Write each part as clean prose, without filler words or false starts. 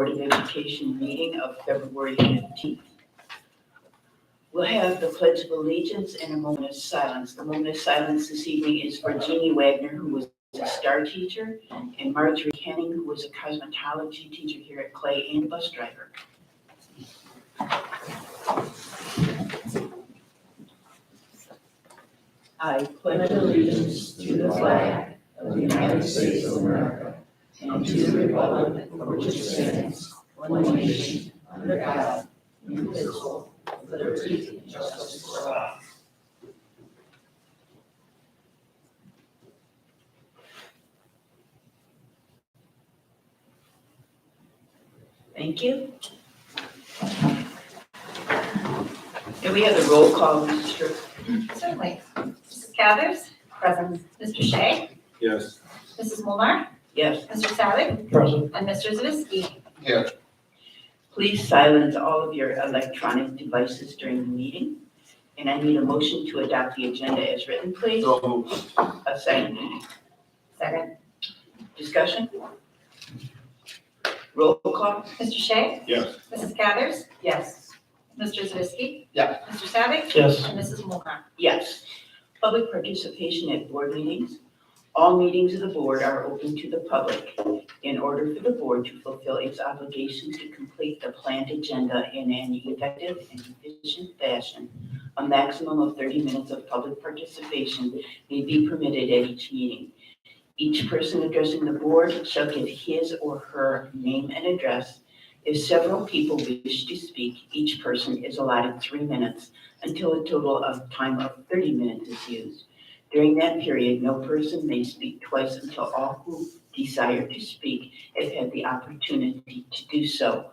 Board of Education meeting of February 15th. We'll have the Pledge of Allegiance and a moment of silence. The moment of silence this evening is for Jeannie Wagner, who was a STAR teacher, and Marjorie Henning, who was a cosmetology teacher here at Clay and bus driver. I pledge allegiance to the flag of the United States of America and to the republic for which it stands, one nation, under God, indivisible, with liberty and justice for all. Thank you. And we have the roll call, Mr. Certainly. Mrs. Gathers? Present. Mr. Shea? Yes. Mrs. Molnar? Yes. Mr. Savick? Present. And Mr. Zavisky? Yes. Please silence all of your electronic devices during the meeting. And I need a motion to adopt the agenda as written, please. So moved. A second. Second. Discussion? Roll call? Mr. Shea? Yes. Mrs. Gathers? Yes. Mr. Zavisky? Yeah. Mr. Savick? Yes. And Mrs. Molnar? Yes. Public participation at board meetings. All meetings of the board are open to the public. In order for the board to fulfill its obligations to complete the planned agenda in an effective and efficient fashion, a maximum of 30 minutes of public participation may be permitted at each meeting. Each person addressing the board shall give his or her name and address. If several people wish to speak, each person is allotted 3 minutes until a total of time of 30 minutes is used. During that period, no person may speak twice until all who desire to speak have had the opportunity to do so.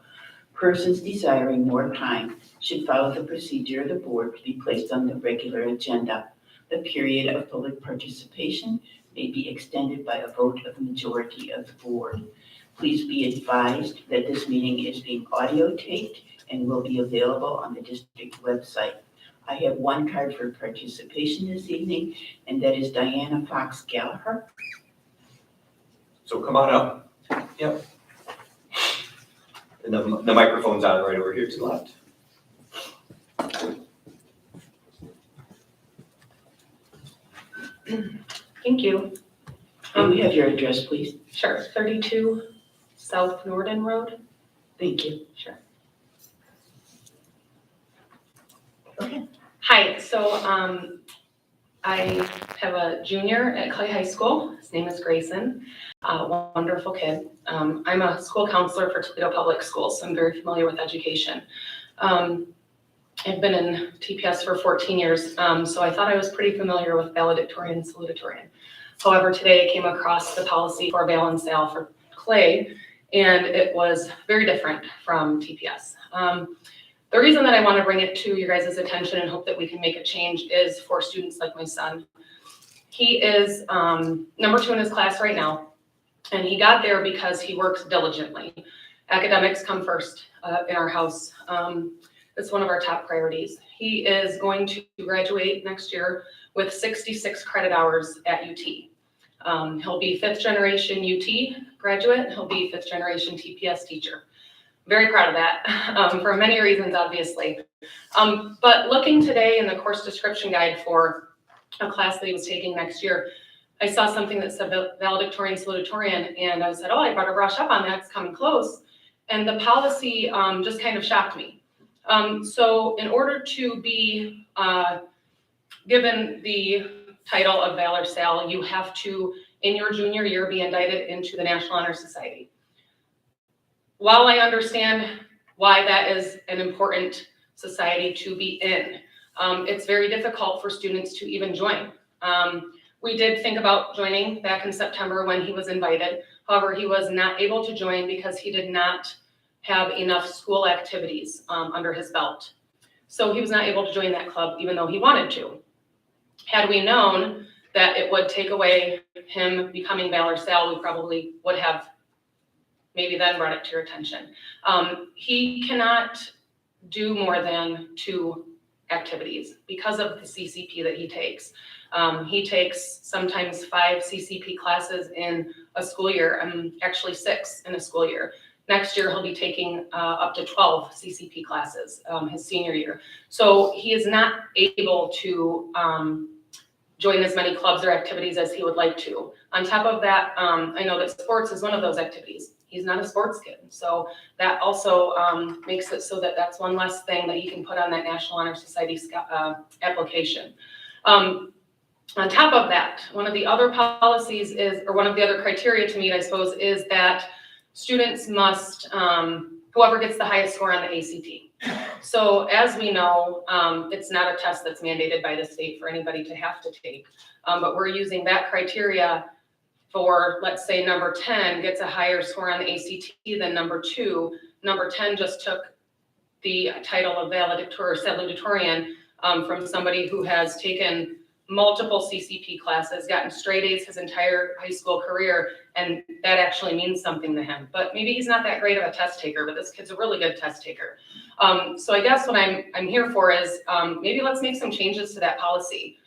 Persons desiring more time should follow the procedure of the board to be placed on the regular agenda. The period of public participation may be extended by a vote of the majority of the board. Please be advised that this meeting is being audio taped and will be available on the district website. I have one card for participation this evening, and that is Diana Fox Gallagher. So come on up. Yep. And the microphone's on right over here to the left. Thank you. And we have your address, please. Sure, 32 South Norden Road. Thank you. Sure. Okay. Hi, so I have a junior at Clay High School. His name is Grayson, a wonderful kid. I'm a school counselor for Toledo Public Schools, so I'm very familiar with education. I've been in TPS for 14 years, so I thought I was pretty familiar with valedictorian and salutatorian. However, today I came across the policy for val and sal for Clay, and it was very different from TPS. The reason that I want to bring it to your guys' attention and hope that we can make a change is for students like my son. He is number 2 in his class right now, and he got there because he works diligently. Academics come first in our house. It's one of our top priorities. He is going to graduate next year with 66 credit hours at UT. He'll be 5th generation UT graduate. He'll be 5th generation TPS teacher. Very proud of that for many reasons, obviously. But looking today in the course description guide for a class that he was taking next year, I saw something that said valedictorian, salutatorian, and I said, oh, I better brush up on that, it's coming close. And the policy just kind of shocked me. So in order to be given the title of Val or Sal, you have to, in your junior year, be indicted into the National Honor Society. While I understand why that is an important society to be in, it's very difficult for students to even join. We did think about joining back in September when he was invited. However, he was not able to join because he did not have enough school activities under his belt. So he was not able to join that club even though he wanted to. Had we known that it would take away him becoming Val or Sal, we probably would have maybe then brought it to your attention. He cannot do more than 2 activities because of the CCP that he takes. He takes sometimes 5 CCP classes in a school year, actually 6 in a school year. Next year, he'll be taking up to 12 CCP classes his senior year. So he is not able to join as many clubs or activities as he would like to. On top of that, I know that sports is one of those activities. He's not a sports kid. So that also makes it so that that's one less thing that he can put on that National Honor Society application. On top of that, one of the other policies is, or one of the other criteria to meet, I suppose, is that students must, whoever gets the highest score on the ACT. So as we know, it's not a test that's mandated by the state for anybody to have to take, but we're using that criteria for, let's say, number 10 gets a higher score on the ACT than number 2. Number 10 just took the title of valedictorian from somebody who has taken multiple CCP classes, gotten straight A's his entire high school career, and that actually means something to him. But maybe he's not that great of a test taker, but this kid's a really good test taker. So I guess what I'm here for is maybe let's make some changes to that policy.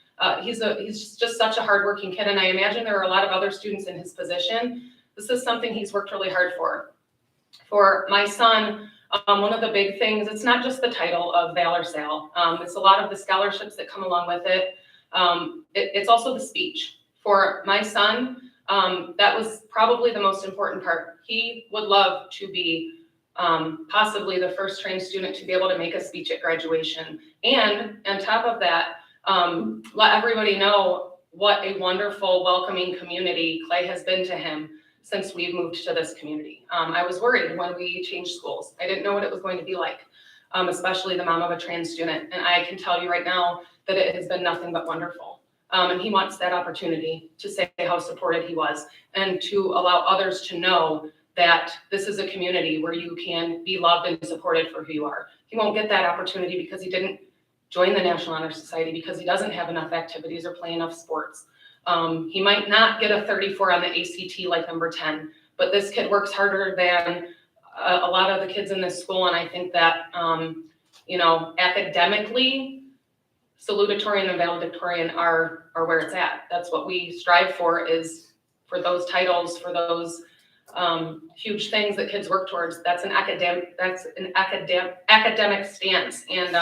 He's just such a hardworking kid, and I imagine there are a lot of other students in his position. This is something he's worked really hard for. For my son, one of the big things, it's not just the title of Valor Sal. It's a lot of the scholarships that come along with it. It's also the speech. For my son, that was probably the most important part. He would love to be possibly the first trained student to be able to make a speech at graduation. And on top of that, let everybody know what a wonderful, welcoming community Clay has been to him since we've moved to this community. I was worried when we changed schools. I didn't know what it was going to be like, especially the mom of a trans student. And I can tell you right now that it has been nothing but wonderful. And he wants that opportunity to say how supported he was and to allow others to know that this is a community where you can be loved and supported for who you are. He won't get that opportunity because he didn't join the National Honor Society, because he doesn't have enough activities or play enough sports. He might not get a 34 on the ACT like number 10, but this kid works harder than a lot of the kids in this school. And I think that, academically, salutatorian and valedictorian are where it's at. That's what we strive for, is for those titles, for those huge things that kids work towards. That's an academic stance. And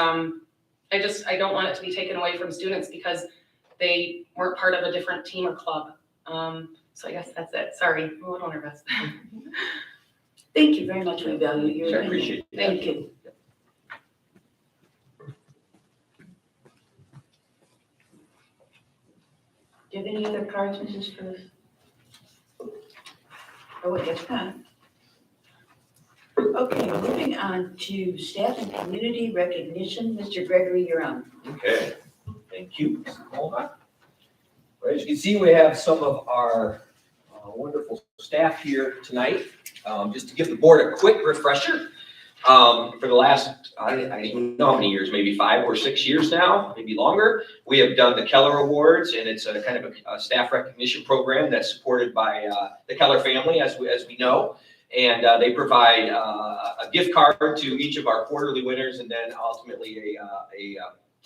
I don't want it to be taken away from students because they weren't part of a different team or club. So I guess that's it. Sorry, I'm a little nervous. Thank you very much. We value your Sure, opinion. appreciate it. Thank you. Do you have any other cards, Mrs. Cruz? Oh, I guess not. Okay, moving on to staff and community recognition. Mr. Gregory, you're on. Okay, thank you. Hold on. Well, as you can see, we have some of our wonderful staff here tonight. Just to give the board a quick refresher, for the last, I don't even know how many years, maybe 5 or 6 years now, maybe longer, we have done the Keller Awards, and it's a kind of a staff recognition program that's supported by the Keller family, as we know. And they provide a gift card to each of our quarterly winners, and then ultimately a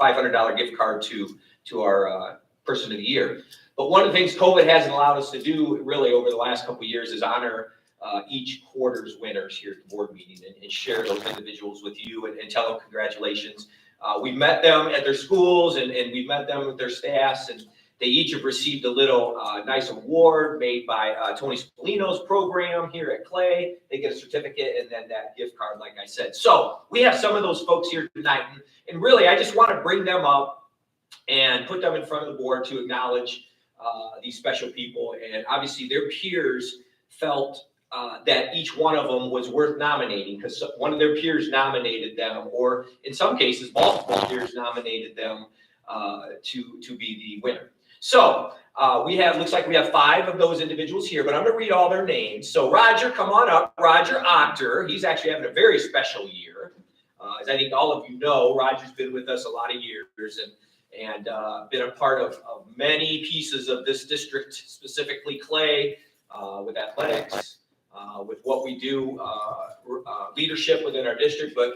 $500 gift card to our person of the year. But one of the things COVID hasn't allowed us to do really over the last couple of years is honor each quarter's winners here at the board meeting and share those individuals with you and tell them congratulations. We've met them at their schools and we've met them with their staffs, and they each have received a little nice award made by Tony Spolino's program here at Clay. They get a certificate and then that gift card, like I said. So we have some of those folks here tonight, and really I just want to bring them up and put them in front of the board to acknowledge these special people. And obviously their peers felt that each one of them was worth nominating because one of their peers nominated them, or in some cases, multiple peers nominated them to be the winner. So looks like we have 5 of those individuals here, but I'm gonna read all their names. So Roger, come on up. Roger Octor, he's actually having a very special year. As I think all of you know, Roger's been with us a lot of years and been a part of many pieces of this district, specifically Clay, with athletics, with what we do, leadership within our district. But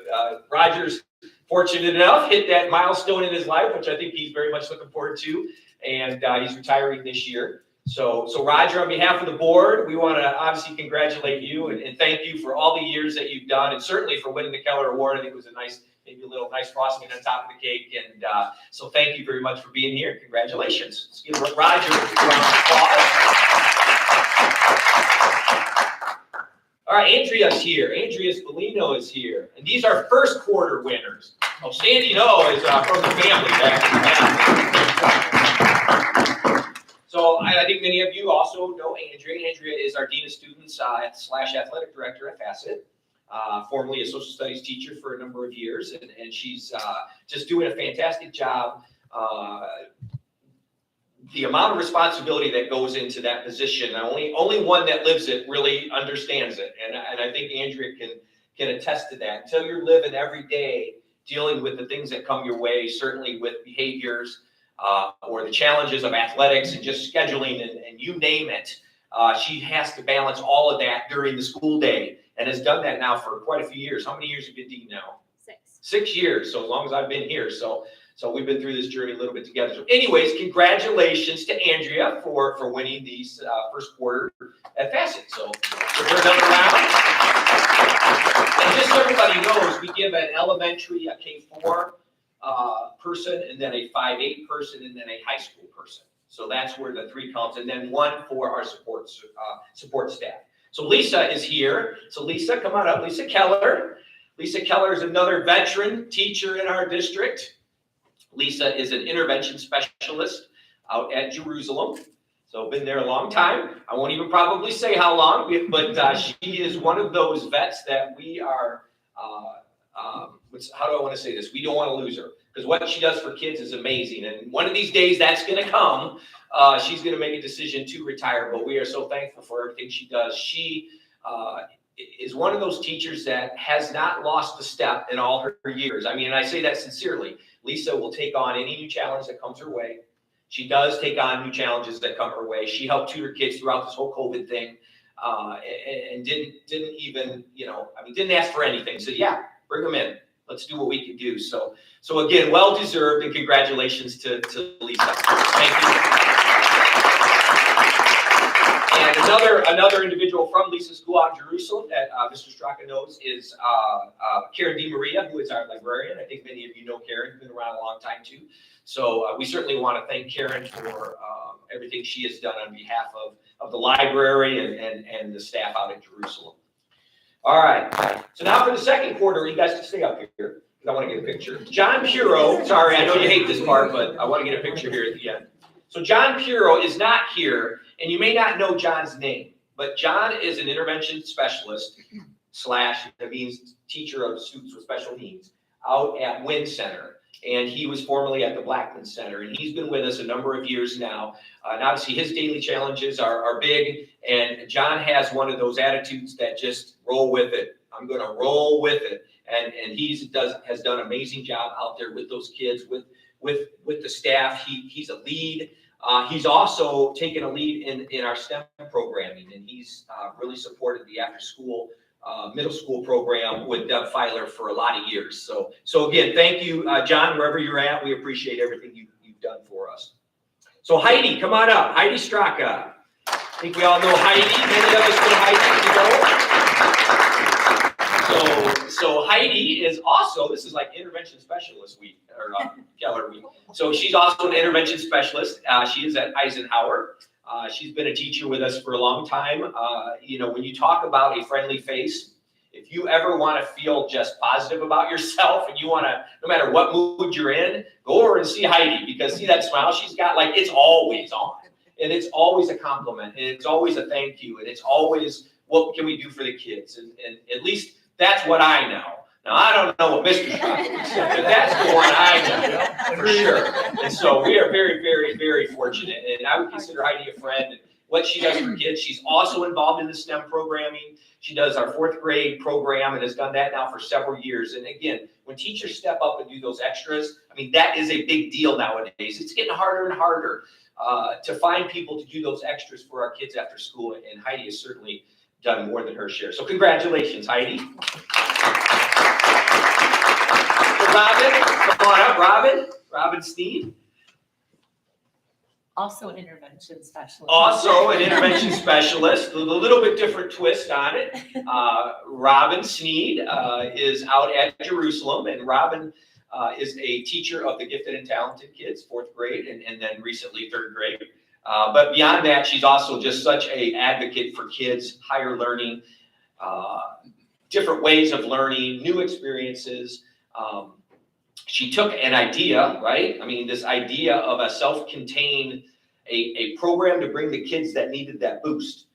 Roger's fortunate enough, hit that milestone in his life, which I think he's very much looking forward to. And he's retiring this year. So Roger, on behalf of the board, we want to obviously congratulate you and thank you for all the years that you've done, and certainly for winning the Keller Award. I think it was a nice, maybe a little nice frosting on top of the cake. And so thank you very much for being here. Congratulations. Let's give Roger a round of applause. All right, Andrea's here. Andrea Spallino is here. And these are first quarter winners. Oh, Sandy No is from the family back. So I think many of you also know Andrea. Andrea is our Dean of Students slash Athletic Director at Facet, formerly a social studies teacher for a number of years, and she's just doing a fantastic job. The amount of responsibility that goes into that position, only one that lives it really understands it, and I think Andrea can attest to that. Until you're living every day dealing with the things that come your way, certainly with behaviors, or the challenges of athletics and just scheduling and you name it. She has to balance all of that during the school day and has done that now for quite a few years. How many years have you been Dean now? 6. 6 years, so as long as I've been here. So we've been through this journey a little bit together. So anyways, congratulations to Andrea for winning these first quarter at Facet. So give her another round. And just so everybody knows, we give an elementary, a K-4, person, and then a 5-8 person, and then a high school person. So that's where the 3 counts, and then 1 for our support staff. So Lisa is here. So Lisa, come on up. Lisa Keller. Lisa Keller is another veteran teacher in our district. Lisa is an intervention specialist out at Jerusalem. So been there a long time. I won't even probably say how long, but she is one of those vets that we are, how do I want to say this? We don't want to lose her, because what she does for kids is amazing. And one of these days that's going to come. She's going to make a decision to retire, but we are so thankful for everything she does. She is one of those teachers that has not lost a step in all her years. I mean, and I say that sincerely. Lisa will take on any new challenge that comes her way. She does take on new challenges that come her way. She helped tutor kids throughout this whole COVID thing, and didn't even, didn't ask for anything. So yeah, bring them in. Let's do what we can do. So again, well deserved, and congratulations to Lisa. Thank you. And another individual from Lisa's school out in Jerusalem that Mr. Straka knows is Karen DiMaria, who is our librarian. I think many of you know Karen, who's been around a long time too. So we certainly want to thank Karen for everything she has done on behalf of the library and the staff out in Jerusalem. All right, so now for the second quarter, you guys can stay up here because I want to get a picture. John Puro, sorry, I know you hate this part, but I want to get a picture here at the end. So John Puro is not here, and you may not know John's name, but John is an intervention specialist / that means teacher of students with special needs out at Wynn Center. And he was formerly at the Blackman Center, and he's been with us a number of years now. And obviously his daily challenges are big, and John has one of those attitudes that just roll with it. I'm going to roll with it. And has done an amazing job out there with those kids, with the staff. He's a lead. He's also taken a lead in our STEM programming, and he's really supported the after school middle school program with Deb Filer for a lot of years. So again, thank you, John, wherever you're at. We appreciate everything you've done for us. So Heidi, come on up. Heidi Straka. I think we all know Heidi. Many of us know Heidi. So Heidi is also, this is like intervention specialist week, or Keller week. So she's also an intervention specialist. She is at Eisenhower. She's been a teacher with us for a long time. When you talk about a friendly face, if you ever want to feel just positive about yourself and you want to, no matter what mood you're in, go over and see Heidi, because see that smile she's got, like it's always on. And it's always a compliment, and it's always a thank you, and it's always, what can we do for the kids? And at least that's what I know. Now, I don't know what Mr. Straka would say, but that's the one I know for sure. And so we are very, very, very fortunate. And I would consider Heidi a friend. And what she does for kids, she's also involved in the STEM programming. She does our 4th grade program and has done that now for several years. And again, when teachers step up and do those extras, I mean, that is a big deal nowadays. It's getting harder and harder to find people to do those extras for our kids after school. And Heidi has certainly done more than her share. So congratulations, Heidi. Robin, come on up, Robin Sneed. Also an intervention specialist. Also an intervention specialist, with a little bit different twist on it. Robin Sneed is out at Jerusalem, and Robin is a teacher of the gifted and talented kids, 4th grade, and then recently 3rd grade. But beyond that, she's also just such an advocate for kids, higher learning, different ways of learning, new experiences. She took an idea, right? I mean, this idea of a self-contained, a program to bring the kids that needed that boost,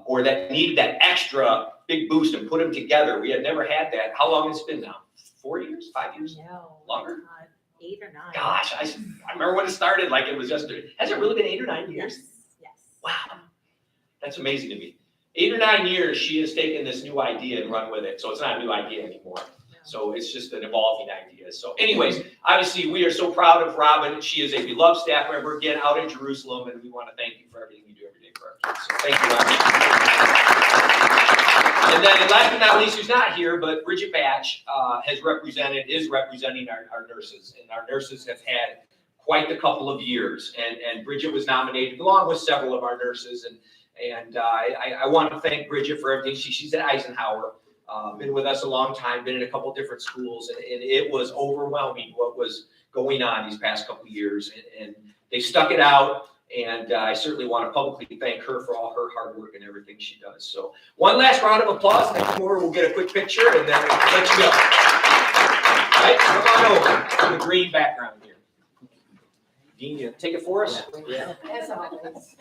or that needed that extra big boost, and put them together. We had never had that. How long has it been now? 4 years? 5 years? No. Longer? 8 or 9. Gosh, I remember when it started like it was yesterday. Has it really been 8 or 9 years? Yes. Wow, that's amazing to me. 8 or 9 years, she has taken this new idea and run with it. So it's not a new idea anymore. So it's just an evolving idea. So anyways, obviously we are so proud of Robin. She is a beloved staff member, again, out in Jerusalem, and we want to thank you for everything you do every day for our kids. So thank you, Robin. And then last but not least, who's not here, but Bridget Batch is representing our nurses. And our nurses have had quite a couple of years. And Bridget was nominated along with several of our nurses. And I want to thank Bridget for everything. She's at Eisenhower. Been with us a long time, been in a couple different schools, and it was overwhelming what was going on these past couple of years, and they stuck it out, and I certainly want to publicly thank her for all her hard work and everything she does. So one last round of applause, and then we'll get a quick picture, and then we'll let you go. All right, come on over to the green background here. Dean, you take it for us? Yeah. As always.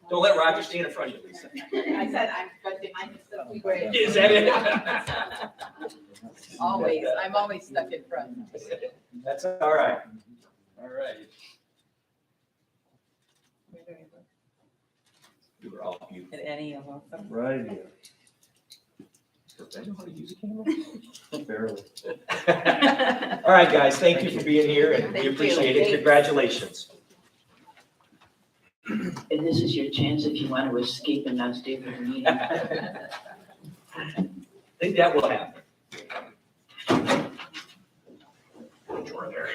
Don't let Roger stand in front of you, Lisa. I said I'm good behind the stuff we grade. Is that it? Always, I'm always stuck in front. That's all right. All right. You were all beautiful. At any of them. Right here. I know how to use a camera. Barely. All right, guys, thank you for being here, and Thank we you. appreciate it. Thanks. Congratulations. And this is your chance if you want to escape and not stay for the meeting. I think that will happen. Drawer there.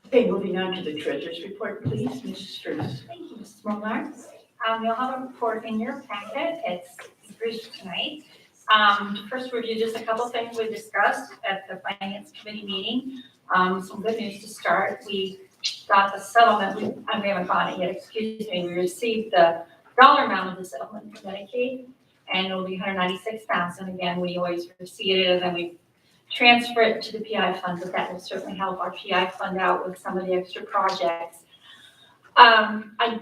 Okay, moving on to the treasurer's report, please, Mrs. Sturgis. Thank you, Mrs. Molnar. You'll have a report in your packet. It's brief tonight. First review just a couple things we discussed at the Finance Committee meeting. Some good news to start. We got the settlement, we haven't gotten it yet, excuse me. We received the dollar amount of the settlement for Medicaid, and it'll be $196,000. Again, we always receive it, and then we transfer it to the PI fund, but that will certainly help our PI fund out with some of the extra projects.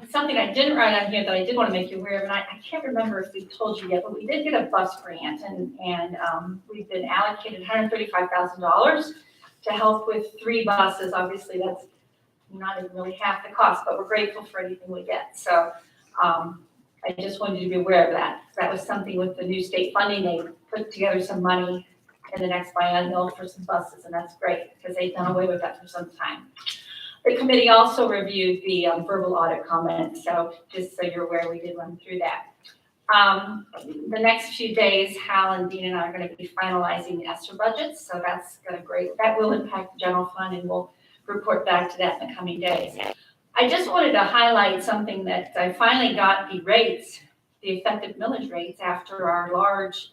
Something I didn't write on here that I did want to make you aware of, and I can't remember if we told you yet, but we did get a bus grant, and we've been allocated $135,000 to help with 3 buses. Obviously, that's not even really half the cost, but we're grateful for anything we get. So I just wanted you to be aware of that. That was something with the new state funding. They put together some money in the next biennial for some buses, and that's great because they've done away with that for some time. The committee also reviewed the verbal audit comments, so just so you're aware, we did run through that. The next few days, Hal and Dean and I are going to be finalizing the ESSER budgets, so that will impact the general fund, and we'll report back to that in the coming days. I just wanted to highlight something that I finally got the rates, the effective millage rates after our large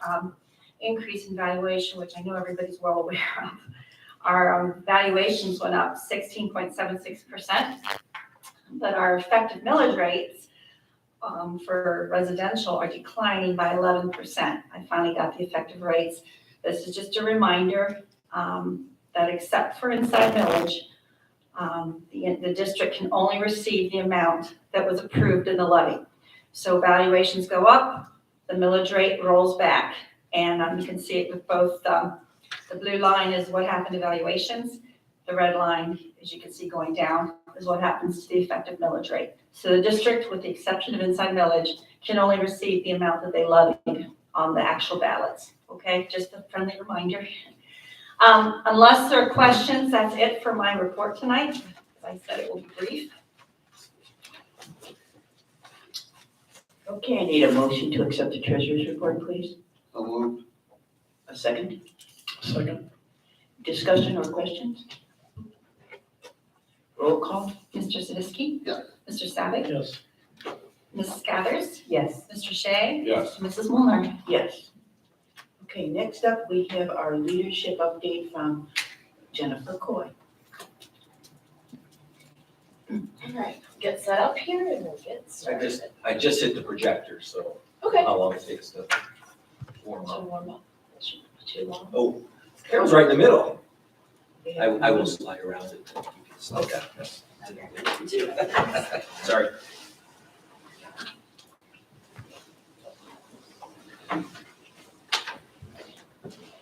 increase in valuation, which I know everybody's well aware of. Our valuations went up 16.76%, but our effective millage rates for residential are declining by 11%. I finally got the effective rates. This is just a reminder that except for inside millage, the district can only receive the amount that was approved in the levy. So valuations go up, the millage rate rolls back. And you can see it with both, the blue line is what happened to valuations. The red line, as you can see going down, is what happens to the effective millage rate. So the district, with the exception of inside millage, can only receive the amount that they levied on the actual ballots. Okay, just a friendly reminder. Unless there are questions, that's it for my report tonight. As I said, it will be brief. Okay, I need a motion to accept the treasurer's report, please. So moved. A second. Second. Discussion or questions? Roll call? Mr. Zavisky? Yes. Mr. Savick? Yes. Mrs. Cathers? Yes. Mr. Shea? Yes. Mrs. Molnar? Yes. Okay, next up, we have our leadership update from Jennifer Coy. All right, get set up here and we'll get started. I just hit the projector, so Okay. how long it takes to warm To up. warm up. It shouldn't be too long. Oh, camera's right in the middle. We I have- will slide around it. You can slide that. Okay. Sorry.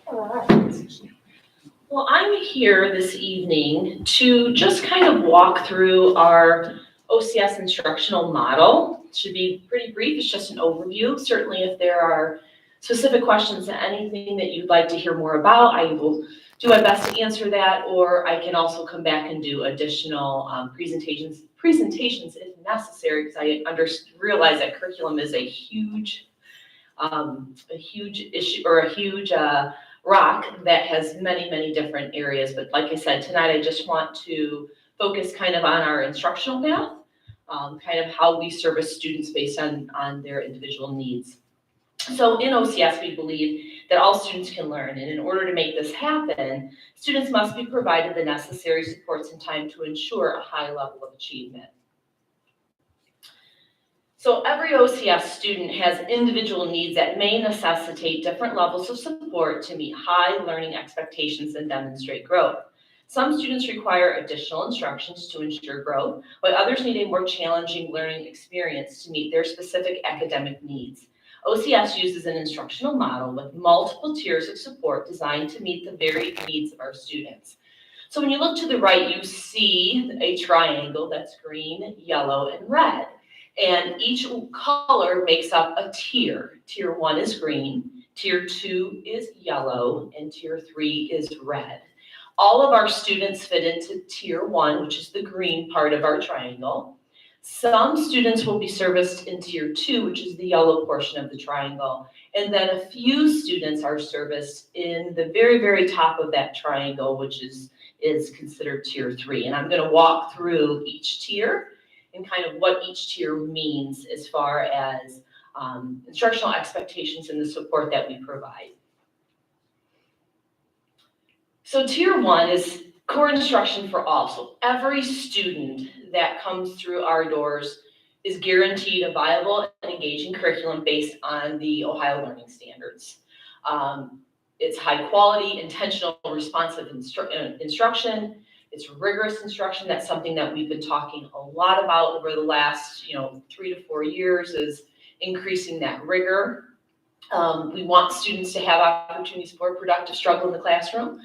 All right. Well, I'm here this evening to just kind of walk through our OCS instructional model. It should be pretty brief, it's just an overview. Certainly if there are specific questions, anything that you'd like to hear more about, I will do my best to answer that, or I can also come back and do additional presentations if necessary, because I realize that curriculum is a huge issue, or a huge rock that has many, many different areas. But like I said, tonight I just want to focus kind of on our instructional path, kind of how we service students based on their individual needs. So in OCS, we believe that all students can learn, and in order to make this happen, students must be provided the necessary supports and time to ensure a high level of achievement. So every OCS student has individual needs that may necessitate different levels of support to meet high learning expectations and demonstrate growth. Some students require additional instructions to ensure growth, while others need a more challenging learning experience to meet their specific academic needs. OCS uses an instructional model with multiple tiers of support designed to meet the varied needs of our students. So when you look to the right, you see a triangle that's green, yellow, and red. And each color makes up a tier. Tier 1 is green, Tier 2 is yellow, and Tier 3 is red. All of our students fit into Tier 1, which is the green part of our triangle. Some students will be serviced in Tier 2, which is the yellow portion of the triangle. And then a few students are serviced in the very, very top of that triangle, which is considered Tier 3. And I'm going to walk through each tier and kind of what each tier means as far as instructional expectations and the support that we provide. So Tier 1 is core instruction for all. So every student that comes through our doors is guaranteed a viable and engaging curriculum based on the Ohio Learning Standards. It's high quality, intentional, responsive instruction. It's rigorous instruction. That's something that we've been talking a lot about over the last 3 to 4 years, is increasing that rigor. We want students to have opportunities for productive struggle in the classroom.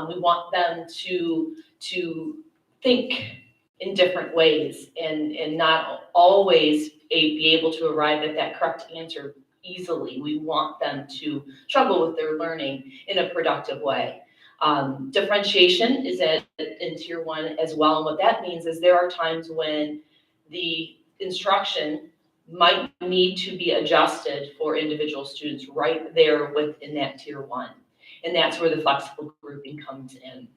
We want them to think in different ways and not always be able to arrive at that correct answer easily. We want them to struggle with their learning in a productive way. Differentiation is in Tier 1 as well, and what that means is there are times when the instruction might need to be adjusted for individual students right there within that Tier 1, and that's where the flexible grouping comes in.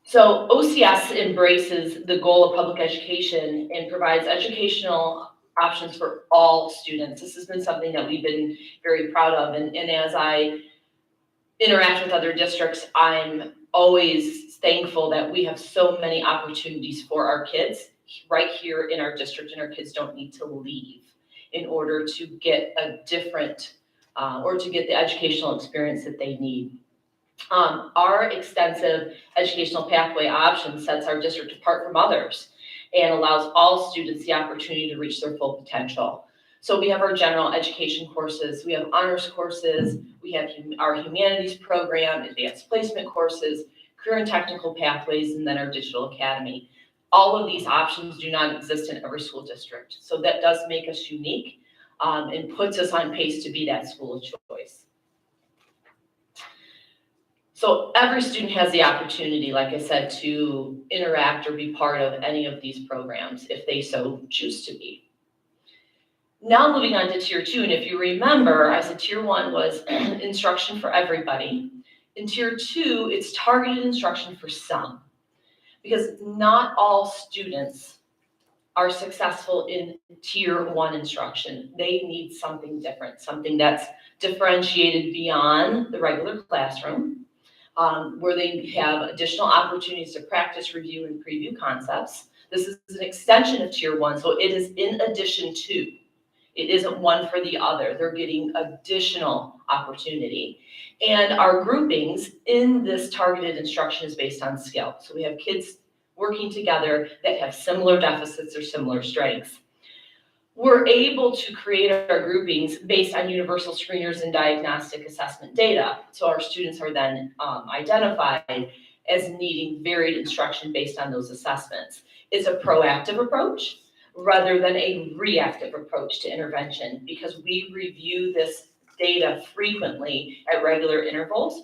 So OCS embraces the goal of public education and provides educational options for all students. This has been something that we've been very proud of, and as I interact with other districts, I'm always thankful that we have so many opportunities for our kids right here in our district, and our kids don't need to leave in order to get a different or to get the educational experience that they need. Our extensive educational pathway option sets our district apart from others and allows all students the opportunity to reach their full potential. So we have our general education courses, we have honors courses, we have our humanities program, advanced placement courses, career and technical pathways, and then our digital academy. All of these options do not exist in every school district. So that does make us unique and puts us on pace to be that school of choice. So every student has the opportunity, like I said, to interact or be part of any of these programs if they so choose to be. Now moving on to tier 2, and if you remember, I said tier 1 was instruction for everybody. In tier 2, it's targeted instruction for some, because not all students are successful in tier 1 instruction. They need something different, something that's differentiated beyond the regular classroom, where they have additional opportunities to practice, review, and preview concepts. This is an extension of tier 1, so it is in addition to. It isn't one for the other. They're getting additional opportunity. And our groupings in this targeted instruction is based on skill. So we have kids working together that have similar deficits or similar strengths. We're able to create our groupings based on universal screeners and diagnostic assessment data. So our students are then identified as needing varied instruction based on those assessments. It's a proactive approach rather than a reactive approach to intervention, because we review this data frequently at regular intervals,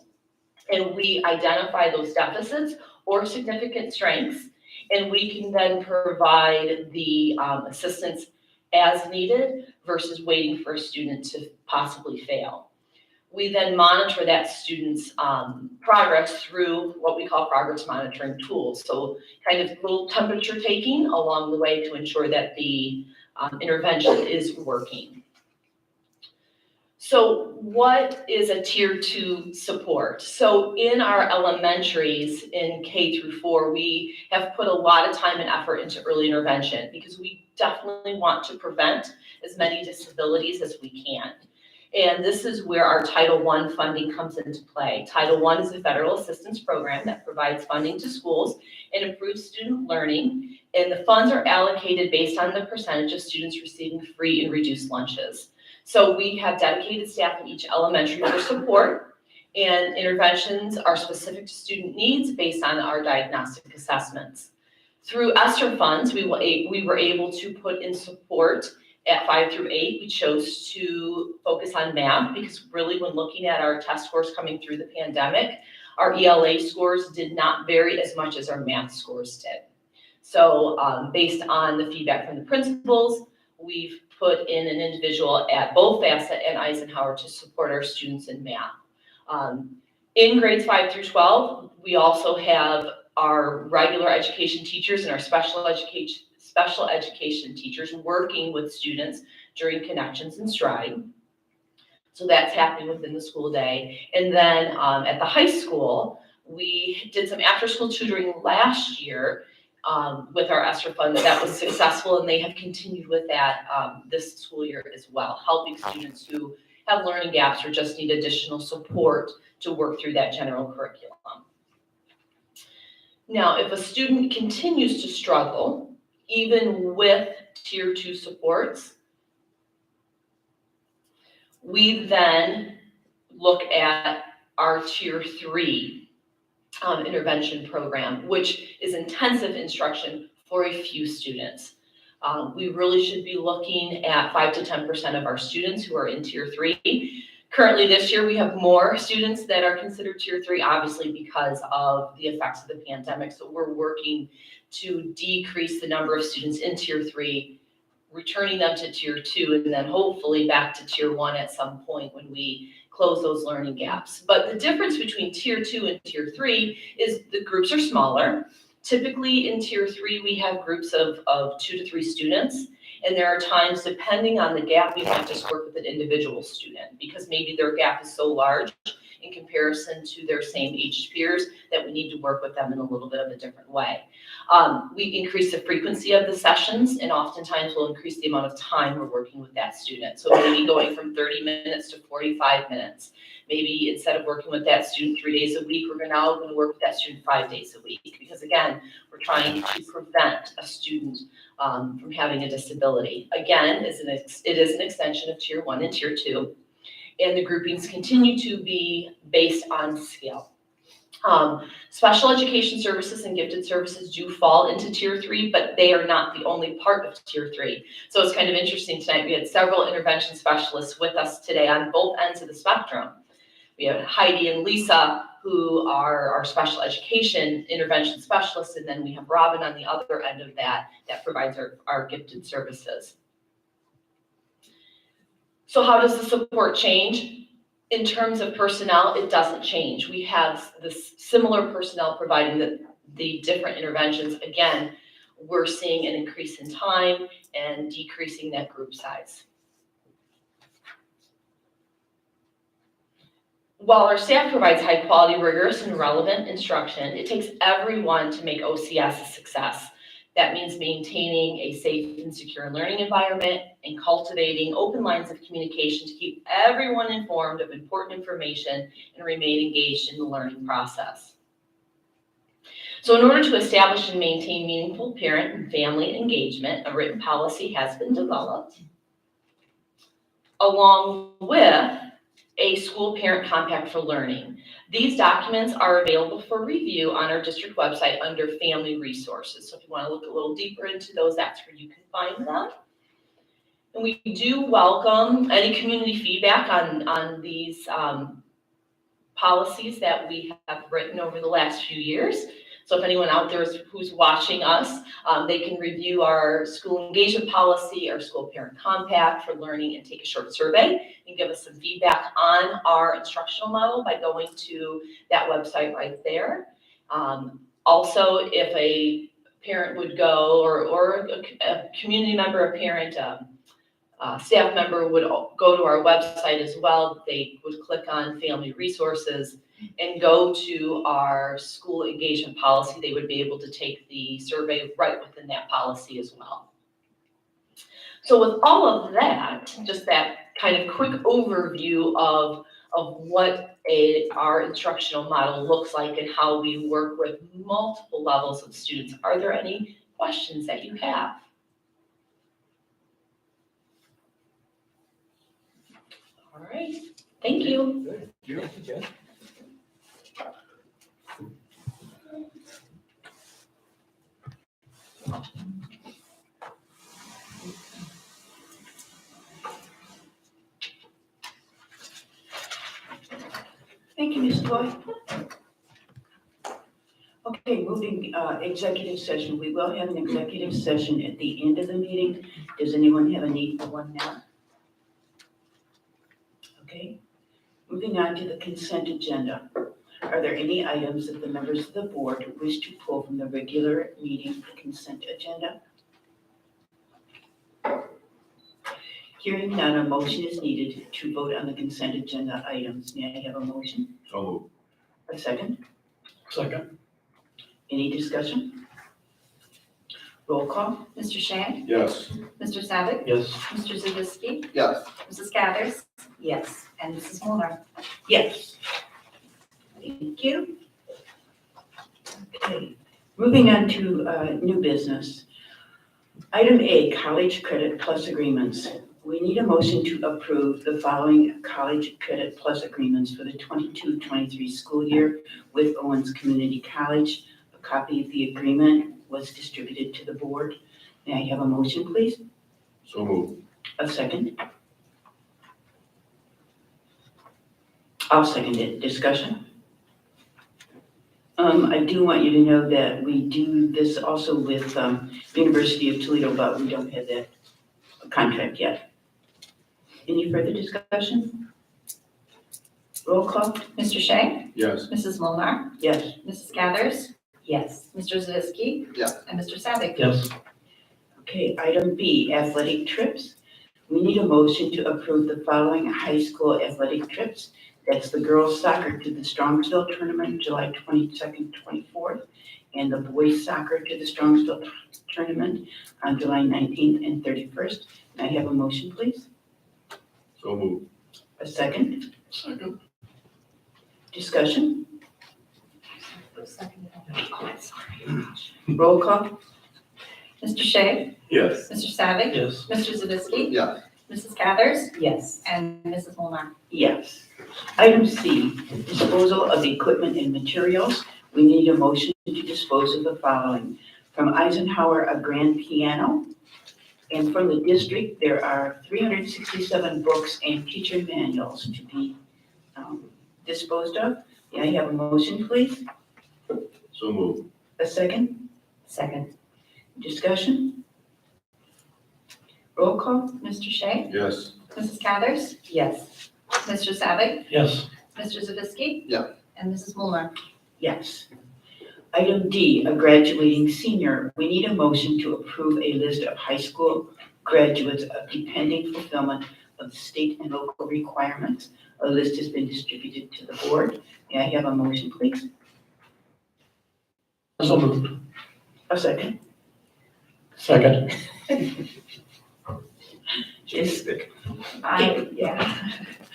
and we identify those deficits or significant strengths, and we can then provide the assistance as needed versus waiting for a student to possibly fail. We then monitor that student's progress through what we call progress monitoring tools. So kind of little temperature taking along the way to ensure that the intervention is working. So what is a tier 2 support? So in our elementaries in K through 4, we have put a lot of time and effort into early intervention because we definitely want to prevent as many disabilities as we can. And this is where our Title I funding comes into play. Title I is a federal assistance program that provides funding to schools and improves student learning. And the funds are allocated based on the percentage of students receiving free and reduced lunches. So we have dedicated staff in each elementary for support, and interventions are specific to student needs based on our diagnostic assessments. Through ESSER funds, we were able to put in support at 5 through 8. We chose to focus on math because really when looking at our test scores coming through the pandemic, our ELA scores did not vary as much as our math scores did. So based on the feedback from the principals, we've put in an individual at both Bassett and Eisenhower to support our students in math. In grades 5 through 12, we also have our regular education teachers and our special education teachers working with students during Connections and Stride. So that's happening within the school day. And then at the high school, we did some after-school tutoring last year with our ESSER funds. That was successful, and they have continued with that this school year as well, helping students who have learning gaps or just need additional support to work through that general curriculum. Now, if a student continues to struggle, even with tier 2 supports, we then look at our tier 3 intervention program, which is intensive instruction for a few students. We really should be looking at 5 to 10% of our students who are in tier 3. Currently this year, we have more students that are considered tier 3, obviously because of the effects of the pandemic. So we're working to decrease the number of students in tier 3, returning them to tier 2, and then hopefully back to tier 1 at some point when we close those learning gaps. But the difference between tier 2 and tier 3 is the groups are smaller. Typically in tier 3, we have groups of 2 to 3 students. And there are times, depending on the gap, we might just work with an individual student because maybe their gap is so large in comparison to their same aged peers that we need to work with them in a little bit of a different way. We increase the frequency of the sessions, and oftentimes we'll increase the amount of time we're working with that student. So maybe going from 30 minutes to 45 minutes. Maybe instead of working with that student 3 days a week, we're now going to work with that student 5 days a week. Because again, we're trying to prevent a student from having a disability. Again, it is an extension of tier 1 and tier 2. And the groupings continue to be based on skill. Special education services and gifted services do fall into tier 3, but they are not the only part of tier 3. So it's kind of interesting tonight. We had several intervention specialists with us today on both ends of the spectrum. We have Heidi and Lisa, who are our special education intervention specialists, and then we have Robin on the other end of that provides our gifted services. So how does the support change? In terms of personnel, it doesn't change. We have this similar personnel providing the different interventions. Again, we're seeing an increase in time and decreasing that group size. While our staff provides high quality, rigorous, and relevant instruction, it takes everyone to make OCS a success. That means maintaining a safe and secure learning environment and cultivating open lines of communication to keep everyone informed of important information and remain engaged in the learning process. So in order to establish and maintain meaningful parent and family engagement, a written policy has been developed along with a school parent compact for learning. These documents are available for review on our district website under family resources. So if you want to look a little deeper into those, that's where you can find them. And we do welcome any community feedback on these policies that we have written over the last few years. So if anyone out there who's watching us, they can review our school engagement policy, our school parent compact for learning, and take a short survey and give us some feedback on our instructional model by going to that website right there. Also, if a parent would go, or a community member, a parent, staff member would go to our website as well, they would click on family resources and go to our school engagement policy. They would be able to take the survey right within that policy as well. So with all of that, just that kind of quick overview of what our instructional model looks like and how we work with multiple levels of students, are there any questions that you have? All right, thank you. Good. Thank you, Jen. Thank you, Ms. Toy. Okay, moving executive session. We will have an executive session at the end of the meeting. Does anyone have a need for one now? Okay, moving on to the consent agenda. Are there any items that the members of the board wish to pull from the regular meeting consent agenda? Hearing none, a motion is needed to vote on the consent agenda items. May I have a motion? So moved. A second? Second. Any discussion? Roll call? Mr. Shea? Yes. Mr. Savick? Yes. Mr. Zavisky? Yes. Mrs. Gathers? Yes. And Mrs. Molnar. Yes. Thank you. Okay, moving on to new business. Item A, college credit plus agreements. We need a motion to approve the following college credit plus agreements for the 22-23 school year with Owens Community College. A copy of the agreement was distributed to the board. May I have a motion, please? So moved. A second? I'll second it. Discussion? I do want you to know that we do this also with University of Toledo, but we don't have that contract yet. Any further discussion? Roll call? Mr. Shea? Yes. Mrs. Molnar. Yes. Mrs. Gathers? Yes. Mr. Zavisky? Yes. And Mr. Savick? Yes. Okay, item B, athletic trips. We need a motion to approve the following high school athletic trips. That's the girls soccer to the Strongsville tournament, July 22nd, 24th, and the boys soccer to the Strongsville tournament on July 19th and 31st. May I have a motion, please? So moved. A second? Second. Discussion? Oh, sorry. Roll call? Mr. Shea? Yes. Mr. Savick? Yes. Mr. Zavisky? Yes. Mrs. Gathers? Yes. And Mrs. Molnar. Yes. Item C, disposal of equipment and materials. We need a motion to dispose of the following. From Eisenhower, a grand piano. And from the district, there are 367 books and teacher manuals to be disposed of. May I have a motion, please? So moved. A second? Second. Discussion? Roll call? Mr. Shea? Yes. Mrs. Cathers? Yes. Mr. Savick? Yes. Mr. Zavisky? Yeah. And Mrs. Molnar. Yes. Item D, a graduating senior. We need a motion to approve a list of high school graduates of depending fulfillment of state and local requirements. A list has been distributed to the board. May I have a motion, please? So moved. A second. Second. Yes.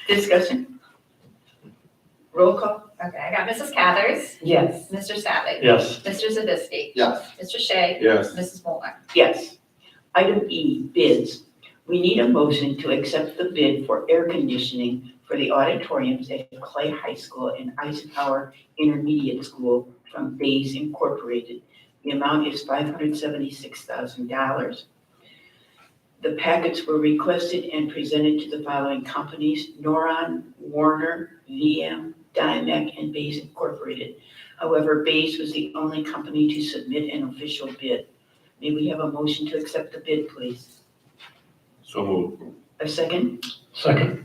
Discussion? Roll call? Okay, I got Mrs. Cathers, Yes. Mr. Savick. Yes. Mr. Zavisky. Yes. Mr. Shea. Yes. Mrs. Molnar. Yes. Item E, bids. We need a motion to accept the bid for air conditioning for the auditoriums at Clay High School and Eisenhower Intermediate School from Bays Incorporated. The amount is $576,000. The packets were requested and presented to the following companies: Noron, Warner, VM, Dimec, and Bays Incorporated. However, Bays was the only company to submit an official bid. May we have a motion to accept the bid, please? So moved. A second? Second.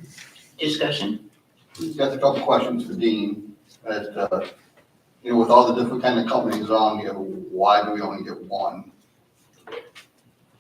Discussion? Got a couple questions for Dean. With all the different kind of companies on here, why do we only get one?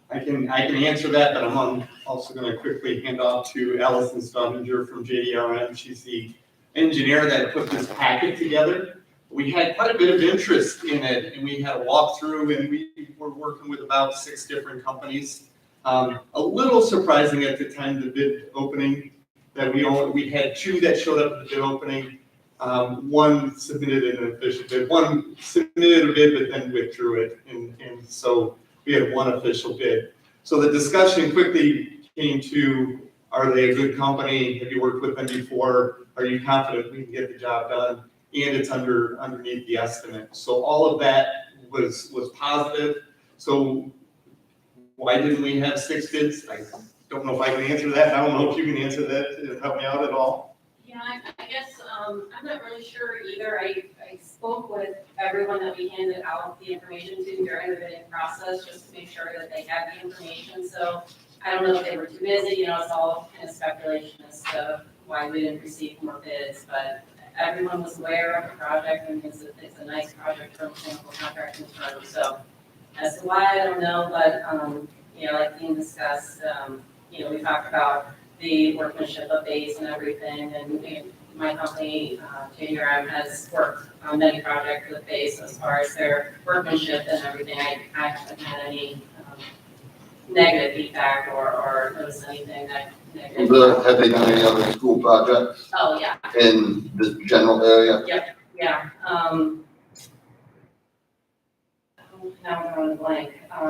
I can answer that, but I'm also going to quickly hand off to Allison Stoniger from JDRM. She's the engineer that put this packet together. We had quite a bit of interest in it, and we had a walkthrough, and we were working with about 6 different companies. A little surprising at the time, the bid opening, that we had 2 that showed up at the bid opening. One submitted an official bid. One submitted a bid, but then withdrew it, and so we had 1 official bid. So the discussion quickly came to, are they a good company? Have you worked with them before? Are you confident we can get the job done? And it's underneath the estimate. So all of that was positive. So why didn't we have 6 bids? I don't know if I can answer that. I don't know if you can answer that to help me out at all. Yeah, I guess, I'm not really sure either. I spoke with everyone that we handed out the information to during the bidding process, just to make sure that they had the information. So I don't know if they were too busy, it's all kind of speculation as to why we didn't receive more bids, but everyone was aware of the project, and it's a nice project from a mechanical contracting firm. So as to why, I don't know, but, like Dean discussed, we talked about the workmanship of base and everything, and my company, JDRM, has worked on many projects with base. So as far as their workmanship and everything, I haven't had any negative feedback or noticed anything that negative. Have they done any other school projects Oh, yeah. in this general area? Yeah. Now I'm drawing a blank. I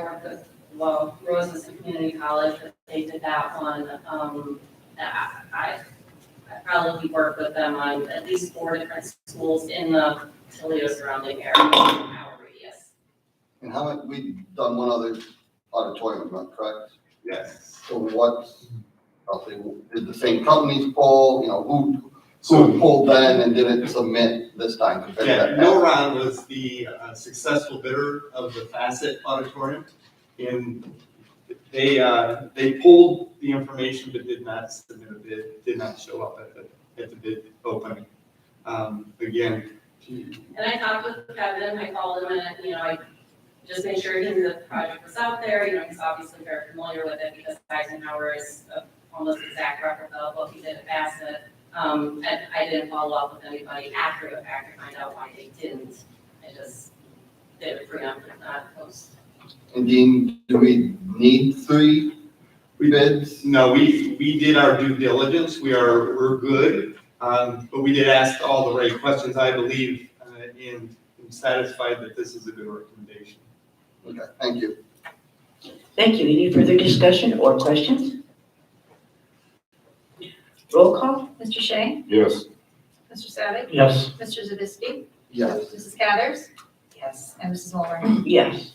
worked with, Roses Community College, but they did that one. I probably worked with them on at least 4 different schools in the Toledo surrounding area, hour radius. And we've done one other auditorium, correct? Yes. So did the same companies pull, who pulled then and didn't submit this time? Yeah, Noron was the successful bidder of the Facet Auditorium, and they pulled the information but did not submit a bid, did not show up at the bid opening. Again. And I talked with Kevin, I called him, and I just made sure he knew that the project was out there. He's obviously very familiar with it because Eisenhower is almost exact replica of what he did at Bassett. And I didn't follow up with anybody after the fact to find out why they didn't. I just did it preemptive, not post. And Dean, do we need 3 bids? No, we did our due diligence. We're good, but we did ask all the right questions, I believe, and I'm satisfied that this is a good recommendation. Okay, thank you. Thank you. Any further discussion or questions? Roll call? Mr. Shea? Yes. Mr. Savick. Yes. Mr. Zavisky. Yes. Mrs. Cathers. Yes. And Mrs. Molnar. Yes.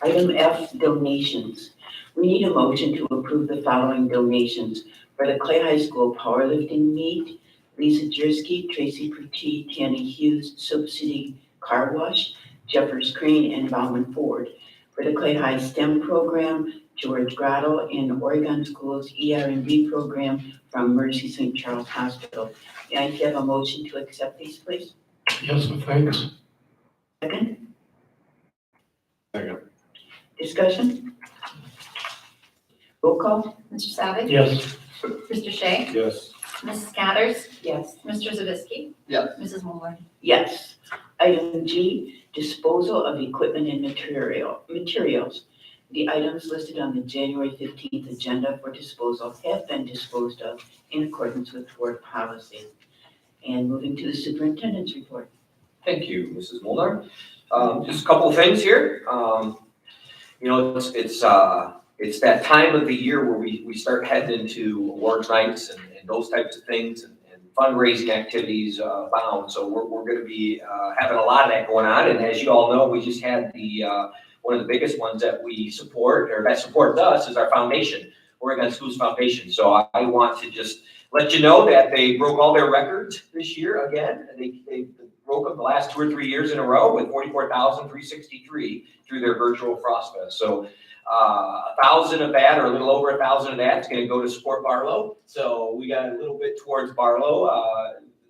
Item F, donations. We need a motion to approve the following donations for the Clay High School powerlifting meet: Lisa Jersky, Tracy Pretty, Tanny Hughes, Soap City Car Wash, Jeffers Crane, and Bauman Ford. For the Clay High STEM program, George Grotto in Oregon Schools ER&D program from Mercy St. Charles Hospital. May I have a motion to accept these, please? Yes, with thanks. Second, Second. discussion? Roll call? Mr. Savick. Yes. Mr. Shea. Yes. Mrs. Cathers. Yes. Mr. Zavisky. Yes. Mrs. Moore. Yes. Item G, disposal of equipment and materials. The items listed on the January 15th agenda for disposal have been disposed of in accordance with board policy. And moving to the superintendent's report. Thank you, Mrs. Molnar. Just a couple of things here. It's that time of the year where we start heading into awards nights and those types of things and fundraising activities abound. So we're going to be having a lot of that going on. And as you all know, we just had one of the biggest ones that we support, or that supports us, is our foundation, Oregon Schools Foundation. So I want to just let you know that they broke all their records this year again. They broke them the last 2 or 3 years in a row with 44,363 through their virtual Frost Fest. So 1,000 of that, or a little over 1,000 of that, is going to go to support Barlow. So we got a little bit towards Barlow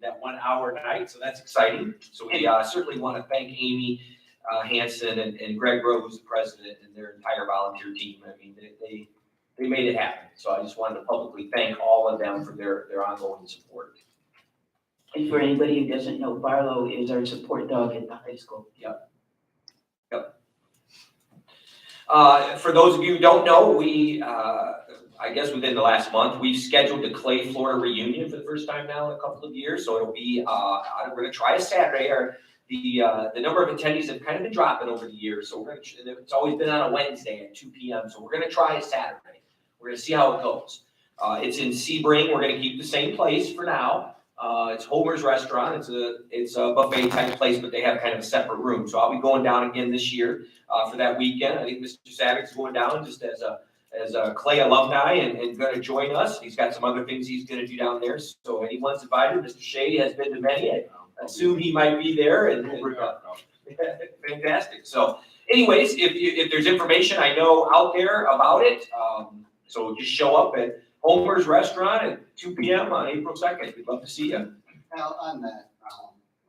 that 1 hour night. So that's exciting. So we certainly want to thank Amy Hansen and Greg Rowe, who's the president, and their entire volunteer team. I mean, they made it happen. So I just wanted to publicly thank all of them for their ongoing support. And for anybody who doesn't know, Barlow is our support dog at the high school. Yep. For those of you who don't know, I guess within the last month, we've scheduled the Clay, Florida reunion for the first time now in a couple of years. So it'll be, we're going to try a Saturday. The number of attendees have kind of been dropping over the years. So it's always been on a Wednesday at 2 p.m. So we're going to try a Saturday. We're going to see how it goes. It's in Sebring. We're going to keep the same place for now. It's Homer's Restaurant. It's a buffet type place, but they have kind of a separate room. So I'll be going down again this year for that weekend. I think Mr. Savick's going down just as a Clay alumni and going to join us. He's got some other things he's going to do down there. So anyone's invited. Mr. Shea has been to many. I assume he might be there. Fantastic. So anyways, if there's information I know out there about it, so just show up at Homer's Restaurant at 2 p.m. on April 2nd. We'd love to see you. Now, on that,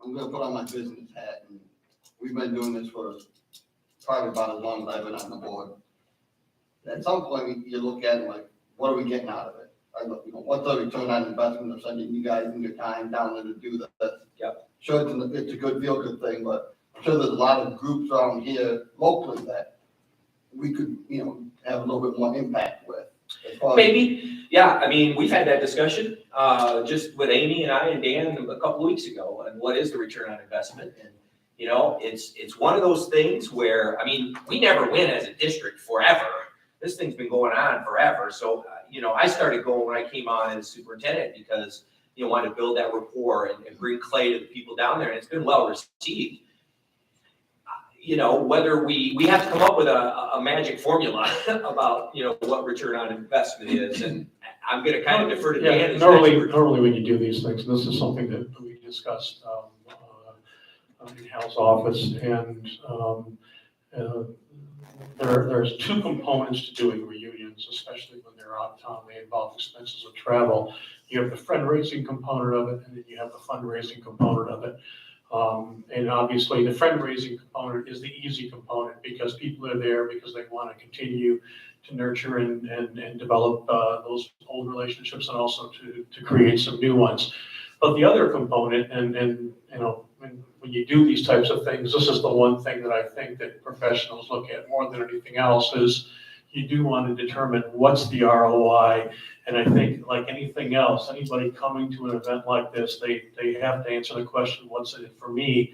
I'm gonna put on my business hat, and we've been doing this for probably about as long as I've been on the board. At some point, you look at it like, what are we getting out of it? What's the return on investment of sending you guys and your time down there to do this? Yep. Sure, it's a good feel-good thing, but I'm sure there's a lot of groups around here locally that we could, have a little bit more impact with. Maybe, yeah. I mean, we've had that discussion just with Amy and I and Dan a couple of weeks ago. And what is the return on investment? And it's one of those things where, I mean, we never win as a district forever. This thing's been going on forever. So I started going when I came on as superintendent because wanted to build that rapport and bring Clay to the people down there, and it's been well received. Whether we have to come up with a magic formula about, what return on investment is, and I'm going to kind of defer to Dan. Normally when you do these things, this is something that we discussed in Hal's office, and there's two components to doing reunions, especially when they're out of town. They involve expenses of travel. You have the fundraising component of it, and then you have the fundraising component of it. And obviously the fundraising component is the easy component because people are there because they want to continue to nurture and develop those old relationships and also to create some new ones. But the other component, and when you do these types of things, this is the one thing that I think that professionals look at more than anything else is you do want to determine what's the ROI. And I think like anything else, anybody coming to an event like this, they have to answer the question, what's in it for me?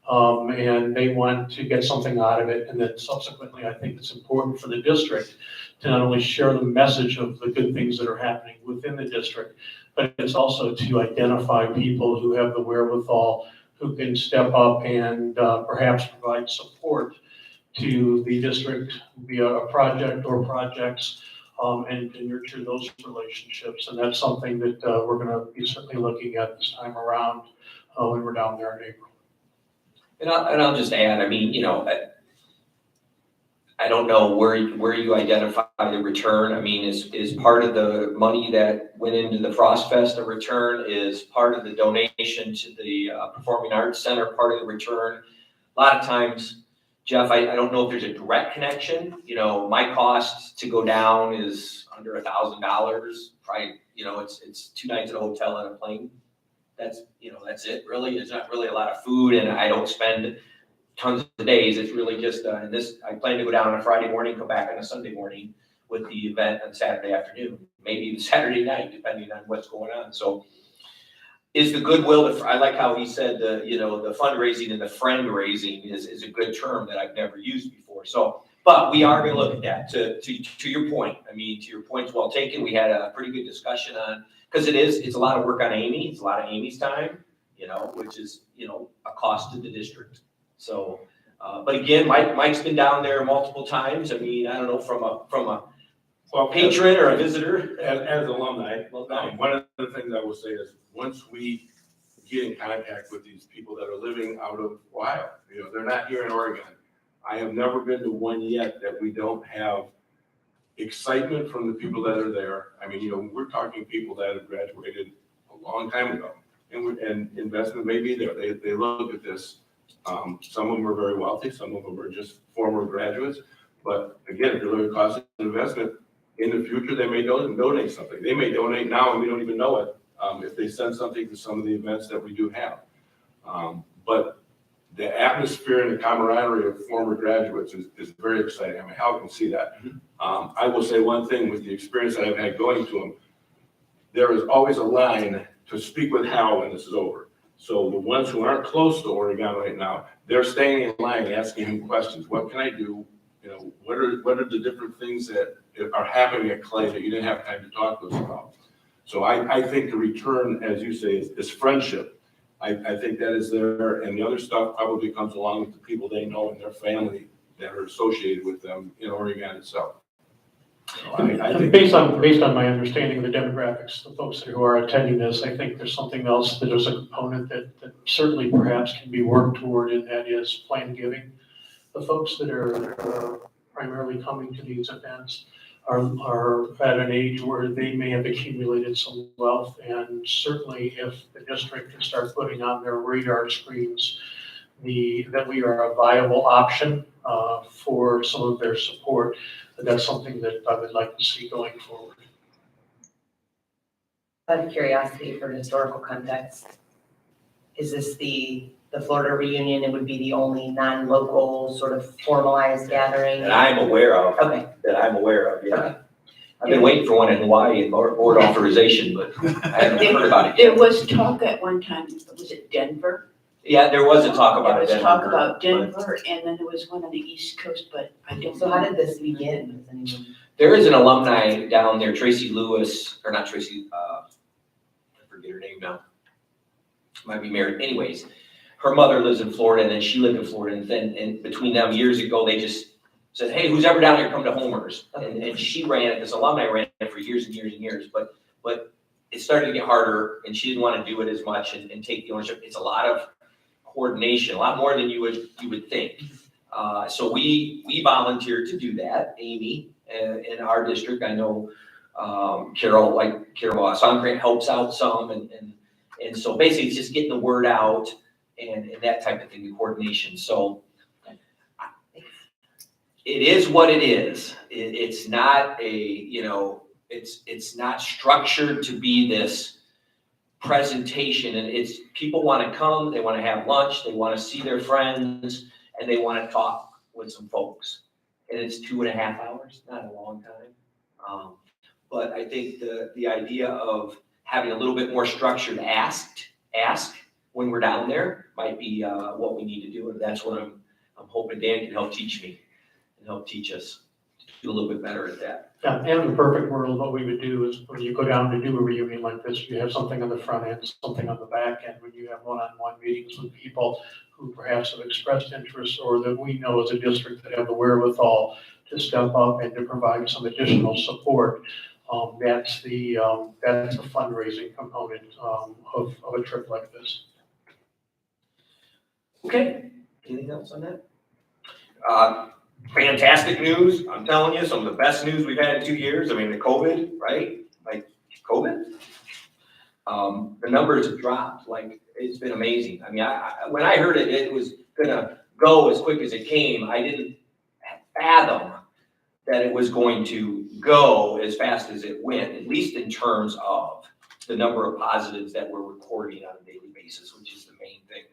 And they want to get something out of it. And then subsequently, I think it's important for the district to not only share the message of the good things that are happening within the district, but it's also to identify people who have the wherewithal, who can step up and perhaps provide support to the district via a project or projects, and to nurture those relationships. And that's something that we're going to be certainly looking at this time around when we're down there in April. And I'll just add, I mean, I don't know where you identify the return. I mean, is part of the money that went into the Frost Fest a return? Is part of the donation to the Performing Arts Center part of the return? A lot of times, Jeff, I don't know if there's a direct connection. You know, my cost to go down is under $1,000. Probably, you know, it's 2 nights at a hotel and a plane. That's, you know, that's it really. There's not really a lot of food, and I don't spend tons of days. It's really just, and this, I plan to go down on a Friday morning, come back on a Sunday morning with the event on Saturday afternoon, maybe even Saturday night, depending on what's going on. So is the goodwill, I like how he said the, you know, the fundraising and the friend raising is a good term that I've never used before. So, but we are gonna look at that to your point. I mean, to your point's well taken. We had a pretty good discussion on, because it's a lot of work on Amy. It's a lot of Amy's time, you know, which is, you know, a cost to the district. So, but again, Mike's been down there multiple times. I mean, I don't know, from a patron or a visitor. As alumni, one of the things I will say is once we get in contact with these people that are living out of Ohio, you know, they're not here in Oregon. I have never been to one yet that we don't have excitement from the people that are there. I mean, you know, we're talking people that have graduated a long time ago, and investment may be there. They look at this. Some of them are very wealthy, some of them are just former graduates. But again, if you're looking at cost of investment, in the future, they may donate something. They may donate now and we don't even know it, if they send something to some of the events that we do have. But the atmosphere and the camaraderie of former graduates is very exciting. I mean, Hal can see that. I will say one thing with the experience that I've had going to them, there is always a line to speak with Hal when this is over. So the ones who aren't close to Oregon right now, they're staying in line, asking him questions. What can I do? You know, what are the different things that are happening at Clay that you didn't have time to talk to us about? So I think the return, as you say, is friendship. I think that is there, and the other stuff probably comes along with the people they know and their family that are associated with them in Oregon itself. So I think Based on my understanding of the demographics, the folks who are attending this, I think there's something else, that there's a component that certainly perhaps can be worked toward, and that is plan giving. The folks that are primarily coming to these events are at an age where they may have accumulated some wealth, and certainly if the district can start putting on their radar screens that we are a viable option for some of their support, that's something that I would like to see going forward. Out of curiosity, for historical context, is this the Florida reunion? It would be the only non-local sort of formalized gathering? That I'm aware of. Okay. That I'm aware of, yeah. Okay. I've been waiting for one in Hawaii and board authorization, but I haven't heard about it There yet. was talk at one time, was it Denver? Yeah, there was a talk about it. There was talk about Denver, and then there was one on the East Coast, but I don't. So how did this begin? Does anyone? There is an alumni down there, Tracy Lewis, or not Tracy, I forget her name now. Might be married. Anyways, her mother lives in Florida, and then she lived in Florida, and between them years ago, they just said, hey, who's ever down here, come to Homer's. And she ran it, this alumni ran it for years and years and years, but it started to get harder, and she didn't want to do it as much and take the ownership. It's a lot of coordination, a lot more than you would think. So we volunteered to do that, Amy, in our district. I know Carol Songrant helps out some, and so basically it's just getting the word out and that type of thing, the coordination. So it is what it is. It's not it's not structured to be this presentation, and it's people want to come, they want to have lunch, they want to see their friends, and they want to talk with some folks. And it's 2.5 hours, not a long time. But I think the idea of having a little bit more structured ask when we're down there might be what we need to do, and that's what I'm hoping Dan can help teach me and help teach us to do a little bit better at that. Yeah, and in the perfect world, what we would do is when you go down to do a reunion like this, you have something on the front end, something on the back end, when you have one-on-one meetings with people who perhaps have expressed interest, or that we know as a district that have the wherewithal to step up and to provide some additional support. That's the fundraising component of a trip like this. Okay, anything else on that? fantastic news. I'm telling you, some of the best news we've had in 2 years. I mean, the COVID, right? Like COVID. The numbers have dropped, like, it's been amazing. I mean, when I heard it, it was gonna go as quick as it came. I didn't fathom that it was going to go as fast as it went, at least in terms of the number of positives that we're recording on a daily basis, which is the main thing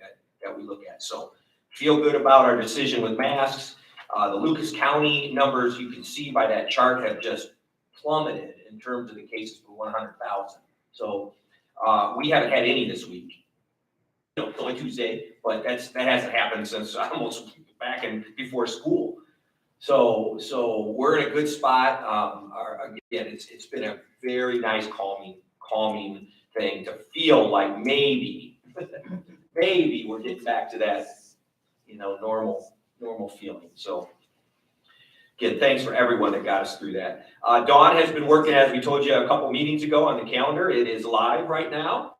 that we look at. So feel good about our decision with masks. The Lucas County numbers, you can see by that chart, have just plummeted in terms of the cases per 100,000. So we haven't had any this week. You know, it's only Tuesday, but that hasn't happened since almost back in before school. So we're in a good spot. Again, it's been a very nice calming thing to feel like maybe we're getting back to that, you know, normal feeling. So again, thanks for everyone that got us through that. Dawn has been working, as we told you a couple meetings ago, on the calendar. It is live right now.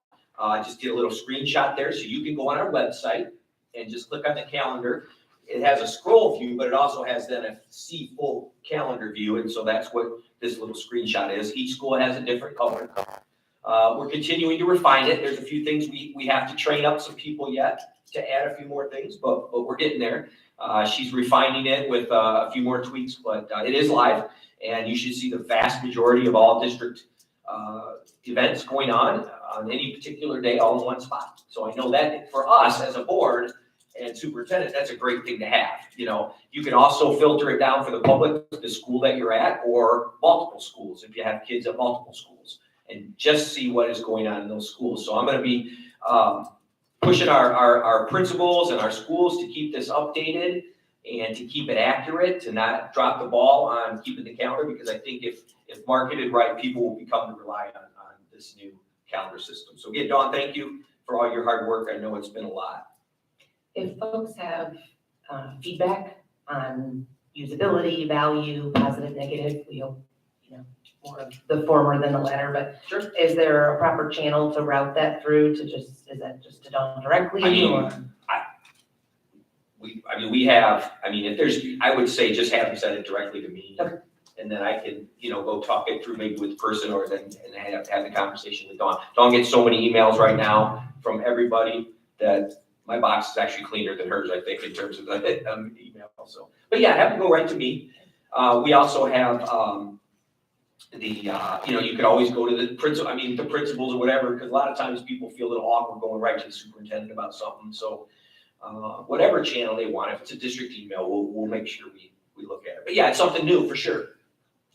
Just did a little screenshot there, so you can go on our website and just click on the calendar. It has a scroll view, but it also has then a see full calendar view, and so that's what this little screenshot is. Each school has a different color. We're continuing to refine it. There's a few things we have to train up some people yet to add a few more things, but we're getting there. She's refining it with a few more tweaks, but it is live, and you should see the vast majority of all district events going on any particular day, all in one spot. So I know that for us as a board and superintendent, that's a great thing to have. You know, you can also filter it down for the public, the school that you're at, or multiple schools if you have kids at multiple schools, and just see what is going on in those schools. So I'm going to be pushing our principals and our schools to keep this updated and to keep it accurate, to not drop the ball on keeping the calendar, because I think if marketed right, people will become to rely on this new calendar system. So again, Dawn, thank you for all your hard work. I know it's been a lot. If folks have feedback on usability, value, positive, negative, we hope, you know, more of the former than the latter, but Sure. Is there a proper channel to route that through to is that just to Dawn directly? I mean, or? If there's, I would say just have them send it directly to me. Okay. And then I can, you know, go talk it through maybe with the person, or then have the conversation with Dawn. Dawn gets so many emails right now from everybody that my box is actually cleaner than hers, I think, in terms of the email. So, but yeah, have them go right to me. We also have you know, you could always go to the principals or whatever, because a lot of times people feel a little awkward going right to the superintendent about something. So whatever channel they want, if it's a district email, we'll make sure we look at it. But yeah, it's something new for sure.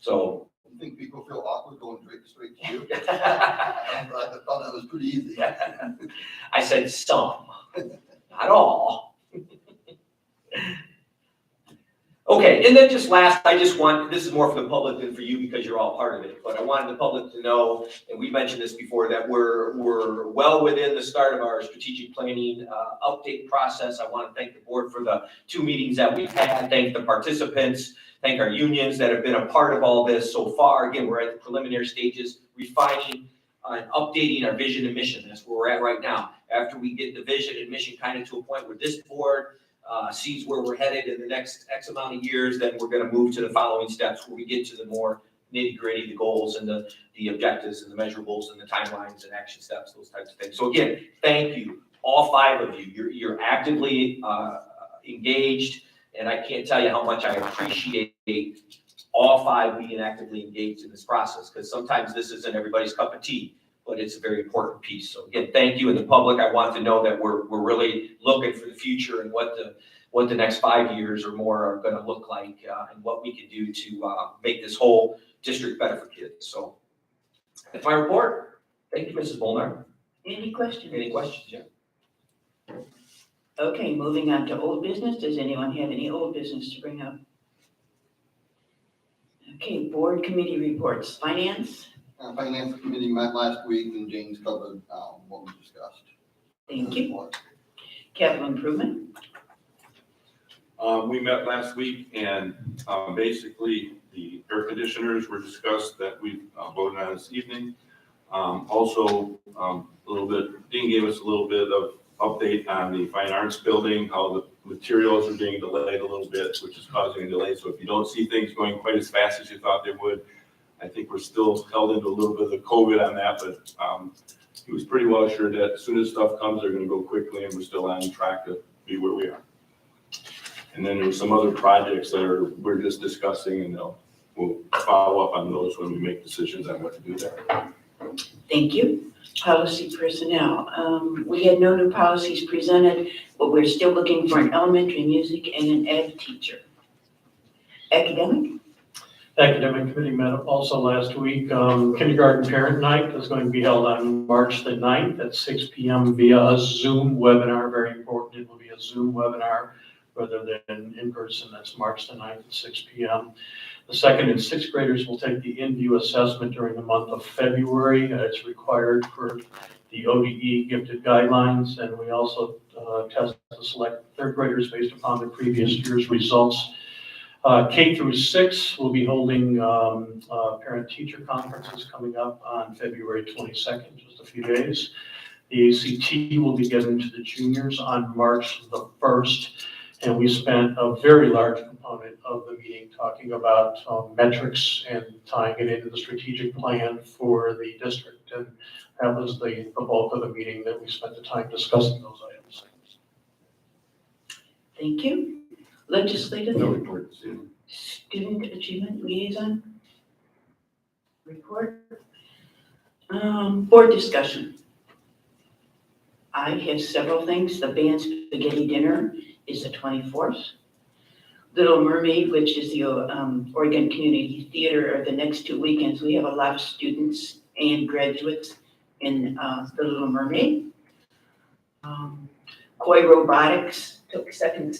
So I think people feel awkward going straight to you. I thought that was pretty easy. I said some, not all. Okay, and then just last, this is more for the public than for you because you're all part of it, but I wanted the public to know, and we mentioned this before, that we're well within the start of our strategic planning update process. I want to thank the board for the 2 meetings that we've had, thank the participants, thank our unions that have been a part of all this so far. Again, we're at the preliminary stages, refining and updating our vision and mission. That's where we're at right now. After we get the vision and mission kind of to a point where this board sees where we're headed in the next X amount of years, then we're going to move to the following steps where we get to the more nitty gritty, the goals and the objectives and the measurables and the timelines and action steps, those types of things. So again, thank you, all 5 of you. You're actively engaged, and I can't tell you how much I appreciate all 5 being actively engaged in this process, because sometimes this isn't everybody's cup of tea, but it's a very important piece. So again, thank you. And the public, I want to know that we're really looking for the future and what the next 5 years or more are going to look like, and what we can do to make this whole district better for kids. So that's my report. Thank you, Mrs. Molnar. Any questions? Any questions? Yeah. Okay, moving on to old business. Does anyone have any old business to bring up? Okay, board committee reports. Finance? Finance committee met last week and James covered what we discussed. Thank you. Capital improvement? We met last week, and basically the air conditioners were discussed that we voted on this evening. Also, a little bit, Dean gave us a little bit of update on the fine arts building, how the materials are being delayed a little bit, which is causing a delay. So if you don't see things going quite as fast as you thought they would, I think we're still held into a little bit of the COVID on that, but he was pretty well assured that as soon as stuff comes, they're gonna go quickly, and we're still on track to be where we are. And then there's some other projects that we're just discussing, and we'll follow up on those when we make decisions on what to do there. Thank you. Policy personnel. We had no new policies presented, but we're still looking for an elementary music and an ed teacher. Academic? Academic committee met also last week. Kindergarten parent night is going to be held on March the 9th at 6 p.m. via a Zoom webinar. Very important, it will be a Zoom webinar rather than in person. That's March the 9th at 6 p.m. The 2nd and 6th graders will take the in-view assessment during the month of February. It's required for the ODE gifted guidelines, and we also test to select 3rd graders based upon the previous year's results. K through 6 will be holding parent-teacher conferences coming up on February 22nd, just a few days. The ACT will be given to the juniors on March the 1st. And we spent a very large component of the meeting talking about metrics and tying it into the strategic plan for the district. And that was the bulk of the meeting, that we spent the time discussing those items. Thank you. Legislative? No report, Susan. Student Achievement Liaison? Report? Board discussion. I have several things. The band spaghetti dinner is the 24th. Little Mermaid, which is the Oregon Community Theater, are the next 2 weekends. We have a lot of students and graduates in the Little Mermaid. Koi Robotics took second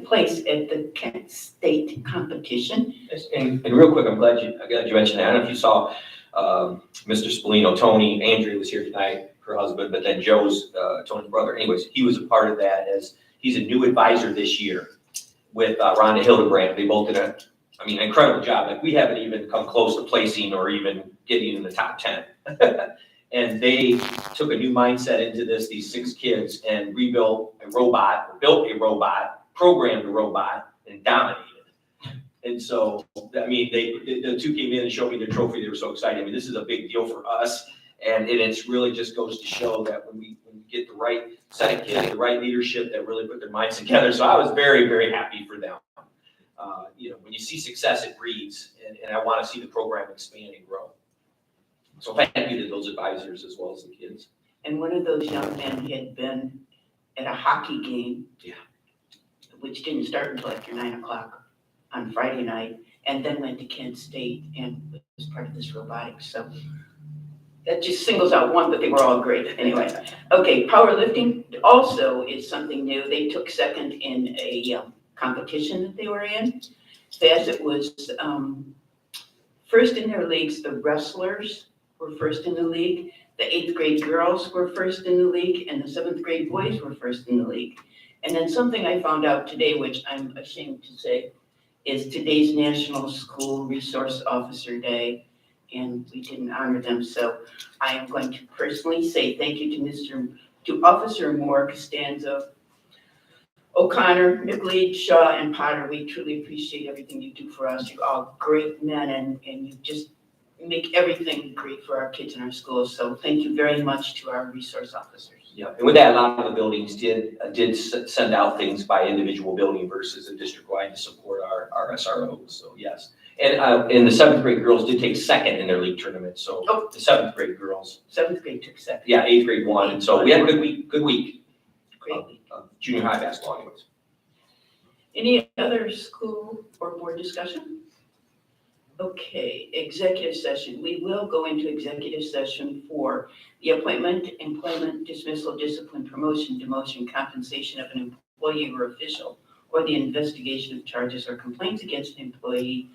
place at the Kent State competition. And real quick, I'm glad you mentioned that. I don't know if you saw Mr. Spallino, Tony, Andrea was here tonight, her husband, but then Joe's, Tony's brother. Anyways, he was a part of that, as he's a new advisor this year with Rhonda Hildebrand. They both did an incredible job. Like, we haven't even come close to placing or even getting in the top 10. And they took a new mindset into this, these 6 kids, and built a robot, programmed a robot, and dominated. And so, the 2 came in and showed me the trophy. They were so excited. This is a big deal for us. And it's really just goes to show that when we get the right set of kids, the right leadership that really put their minds together. So I was very, very happy for them. When you see success, it breeds, and I want to see the program expand and grow. So thank you to those advisors as well as the kids. And one of those young men had been at a hockey game, which didn't start until after 9 o'clock on Friday night, and then went to Kent State and was part of this robotics. So that just singles out one, but they were all great. Anyway, okay, powerlifting also is something new. They took second in a competition that they were in. Facet was first in their leagues. The wrestlers were first in the league. The 8th grade girls were first in the league, and the 7th grade boys were first in the league. And then something I found out today, which I'm ashamed to say, is today's National School Resource Officer Day, and we didn't honor them. So I am going to personally say thank you to Officer Moore, Costanza, O'Connor, McLeod, Shaw, and Potter. We truly appreciate everything you do for us. You're all great men, and you just make everything great for our kids in our schools. So thank you very much to our resource officers. Yeah, and with that, a lot of the buildings did send out things by individual building versus a district-wide to support our SROs, so yes. And the 7th grade girls did take second in their league tournament, so the 7th grade girls. 7th grade took second. Yeah, 8th grade won, and so we had a good week. Great week. Of junior high basketball anyways. Any other school or board discussion? Okay, executive session. We will go into executive session for the appointment, employment, dismissal, discipline, promotion, demotion, compensation of an employee or official, or the investigation of charges or complaints against an employee,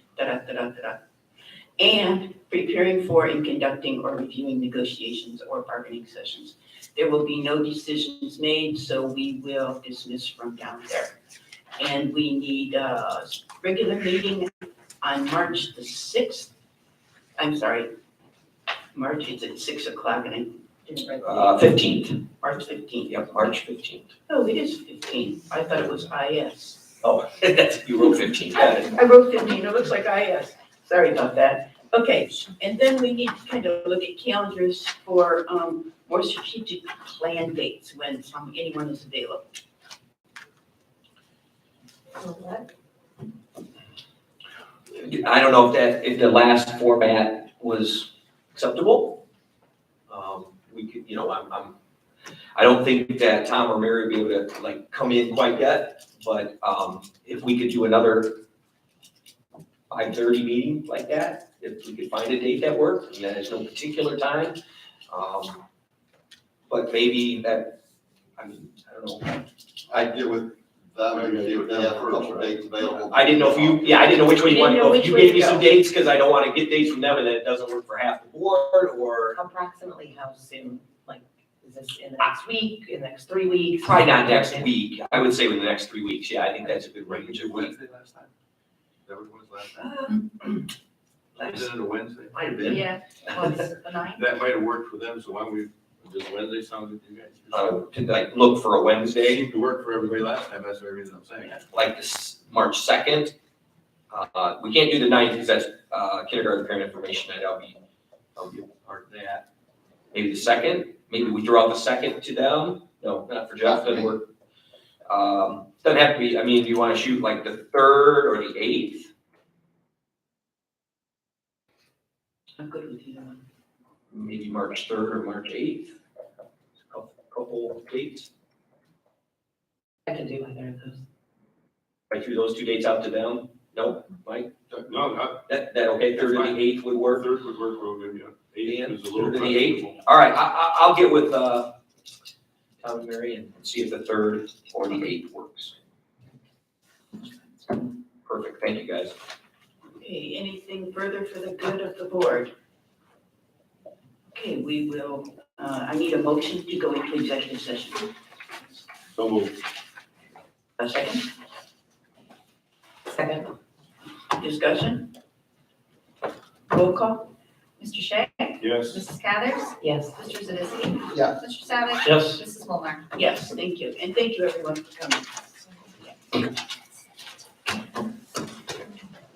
and preparing for and conducting or reviewing negotiations or bargaining sessions. There will be no decisions made, so we will dismiss from down there. And we need a regular meeting on March the 6th. I'm sorry, March is at 6 o'clock, and I Didn't write the date. 15th. March 15th. Yep, March 15th. Oh, it is 15. I thought it was IS. Oh, that's, you wrote 15, got it. I wrote 15, it looks like IS. Sorry about that. Okay, and then we need to kind of look at calendars for more strategic plan dates when anyone is available. I don't know if the last format was acceptable. We could, I don't think that Tom or Mary would be able to like come in quite yet, but if we could do another 5:30 meeting like that, if we could find a date that worked, and that is no particular time. But maybe that, I don't know. I'd get with them and see if they have a couple dates available. I didn't know I didn't know which way you wanted to go. If you gave me some go. dates, because I don't want to get dates from them and then it doesn't work for half the board, or Approximately how soon? Like, is this in the next week, in the next 3 weeks? probably not next week. I would say within the next 3 weeks. Yeah, I think that's a good range of weeks. Wednesday last time? Is that what it was last time? Was it a Wednesday? Might have been. Yeah, well, it's the 9th. That might have worked for them, so why don't we, does Wednesday sound good to you guys? To like look for a It Wednesday, seemed to work for everybody last time, that's the reason I'm saying. like this March 2nd. We can't do the 9th because that's kindergarten parent information night. I'll be a part of that. Maybe the 2nd, maybe we throw out the 2nd to them. No, not for Jeff, doesn't work. Doesn't have to be, do you want to shoot like the 3rd or the 8th? I'm good with either one. Maybe March 3rd or March 8th. Couple dates. I can do either of those. I threw those 2 dates out to them. No, Mike? No, not, That okay, 3rd or the 8th would work? third would work real good, yeah. 8th is a little 3rd or the 8th? questionable. All right, I'll get with Tom and Mary and see if the 3rd or the 8th works. Perfect, thank you guys. Okay, anything further for the good of the board? Okay, we will, I need a motion to go into executive session. So moved. A second, Second. discussion? Roll call? Mr. Shea? Yes. Mrs. Cathers? Yes. Mr. Zadisky? Yeah. Mr. Savick? Yes. Mrs. Molnar? Yes, thank you, and thank you everyone for coming.